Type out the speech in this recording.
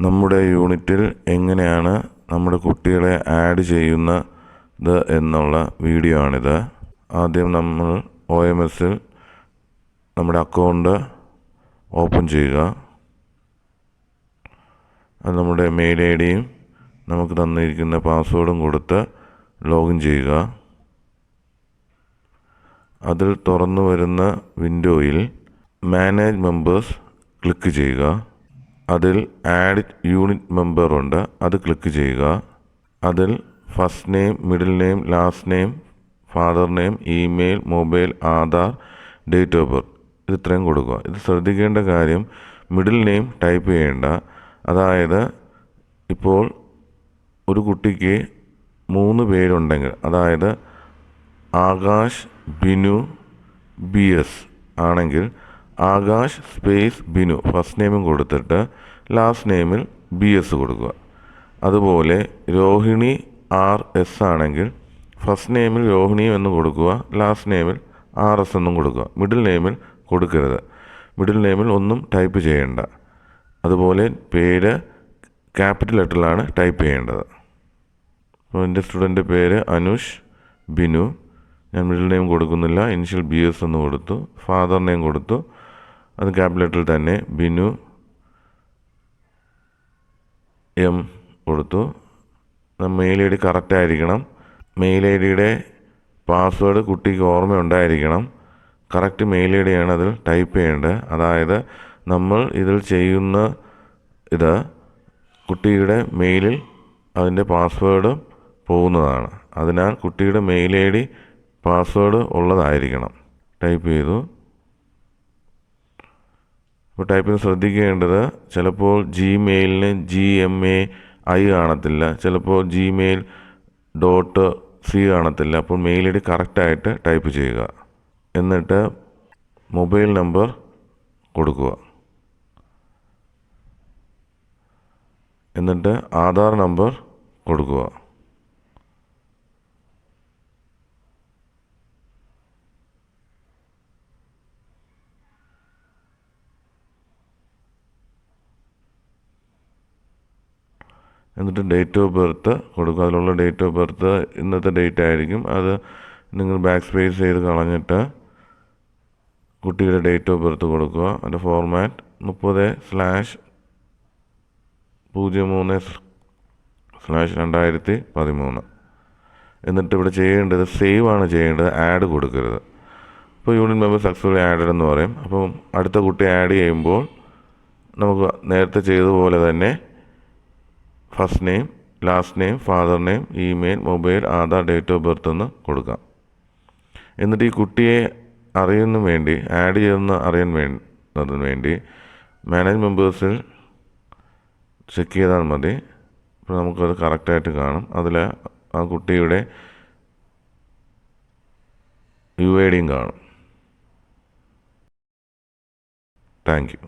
നമ്മുടെ യൂണിറ്റിൽ എങ്ങനെയാണ് നമ്മുടെ കുട്ടികളെ ആഡ് ചെയ്യുന്നത് എന്നുള്ള വീഡിയോ ആണിത്. ആദ്യം നമ്മൾ OMSൽ നമ്മുടെ അക്കൗണ്ട് ഓപ്പൺ ചെയ്യുക. അത് നമ്മുടെ മെയിൽ ഐഡിയും നമുക്ക് തന്നിരിക്കുന്ന പാസ്വേഡും കൊടുത്ത് ലോഗിൻ ചെയ്യുക. അതിൽ തുറന്നു വരുന്ന വിൻഡോയിൽ മാനേജ് മെമ്പേഴ്സ് ക്ലിക്ക് ചെയ്യുക. അതിൽ ആഡ് യൂണിറ്റ് മെമ്പർ ഉണ്ട്, അത് ക്ലിക്ക് ചെയ്യുക. അതിൽ first name, middle name, last name, father name, email, mobile, Aadhaar, date of birth ഇത് ഇത്രയും കൊടുക്കുക. ഇത് ശ്രദ്ധിക്കേണ്ട കാര്യം മിഡിൽ നെയിം ടൈപ്പ് ചെയ്യേണ്ട. അതായത് ഇപ്പോൾ ഒരു കുട്ടിക്ക് 3 പേരുണ്ടെങ്കിൽ, അതായത് ആകാശ്, ബിനു, BS ആണെങ്കിൽ ആകാശ് സ്പേസ് ബിനു ഫസ്റ്റ് നെയിമും കൊടുത്തിട്ട് ലാസ്റ്റ് നെയിമിൽ BS കൊടുക്കുക. അതുപോലെ രോഹിണി RS ആണെങ്കിൽ ഫസ്റ്റ് നെയിമിൽ രോഹിണി എന്ന് കൊടുക്കുക, ലാസ്റ്റ് നെയിമിൽ RS എന്നും കൊടുക്കുക. മിഡിൽ നെയിമിൽ കൊടുക്കരുത്. മിഡിൽ നെയിമിൽ ഒന്നും ടൈപ്പ് ചെയ്യേണ്ട. അതുപോലെ പേര് ക്യാപിറ്റൽ ലെറ്ററിലാണ് ടൈപ്പ് ചെയ്യേണ്ടത്. അപ്പോൾ എൻ്റെ സ്റ്റുഡൻ്റെ പേര് അനുഷ് ബിനു. ഞാൻ മിഡിൽ നെയിം കൊടുക്കുന്നില്ല, ഇനിഷ്യൽ BS എന്ന് കൊടുത്തു. ഫാദർ നെയിം കൊടുത്തു, അത് ക്യാപിറ്റൽ ലെറ്ററിൽ തന്നെ ബിനു M കൊടുത്തു. മെയിൽ ID കറക്റ്റ് ആയിരിക്കണം. മെയിൽ IDയുടെ പാസ്വേഡ് കുട്ടിക്ക് ഓർമ്മയുണ്ടായിരിക്കണം. കറക്റ്റ് മെയിൽ ID ആണ് അതിൽ ടൈപ്പ് ചെയ്യേണ്ടത്. അതായത് നമ്മൾ ഇതിൽ ചെയ്യുന്ന ഇത് കുട്ടിയുടെ മെയിലിൽ അതിൻ്റെ പാസ്വേഡ് പോകുന്നതാണ്. അതിനാൽ കുട്ടിയുടെ മെയിൽ ID പാസ്വേഡ് ഉള്ളതായിരിക്കണം. ടൈപ്പ് ചെയ്തു. അപ്പോൾ ടൈപ്പിന് ശ്രദ്ധിക്കേണ്ടത് ചിലപ്പോൾ Gmailന് GMAI കാണത്തില്ല, ചിലപ്പോൾ gmail.c കാണത്തില്ല. അപ്പോൾ മെയിൽ ID കറക്റ്റായിട്ട് ടൈപ്പ് ചെയ്യുക. എന്നിട്ട് മൊബൈൽ നമ്പർ കൊടുക്കുക. എന്നിട്ട് ആധാർ നമ്പർ കൊടുക്കുക. എന്നിട്ട് ഡേറ്റ് ഓഫ് ബർത്ത് കൊടുക്കുക. അതിലുള്ള ഡേറ്റ് ഓഫ് ബർത്ത് ഇന്നത്തെ ഡേറ്റ് ആയിരിക്കും. അത് നിങ്ങൾ ബാക്ക് സ്പേസ് ചെയ്ത് കളഞ്ഞിട്ട് കുട്ടിയുടെ ഡേറ്റ് ഓഫ് ബർത്ത് കൊടുക്കുക. അതിൻ്റെ ഫോർമാറ്റ് 30/03/2013. എന്നിട്ട് ഇവിടെ ചെയ്യേണ്ടത് സേവ് ആണ് ചെയ്യേണ്ടത്, ആഡ് കൊടുക്കരുത്. ഇപ്പോൾ യൂണിറ്റ് മെമ്പർ സക്സസ്ഫുള്ളി ആഡഡ് എന്ന് പറയും. അപ്പം അടുത്ത കുട്ടി ആഡ് ചെയ്യുമ്പോൾ നമുക്ക് നേരത്തെ ചെയ്തതുപോലെ തന്നെ first name, last name, father name, email, mobile, Aadhaar, date of birth എന്ന് കൊടുക്കാം. എന്നിട്ട് ഈ കുട്ടിയെ അറിയാൻ വേണ്ടി അറിയുന്നതിന് വേണ്ടി മാനേജ് മെമ്പേഴ്സിൽ ചെക്ക് ചെയ്താൽ മതി. അപ്പോൾ നമുക്കത് കറക്റ്റായിട്ട് കാണും. അതിൽ ആ കുട്ടിയുടെ UIDയും കാണും. Thank you.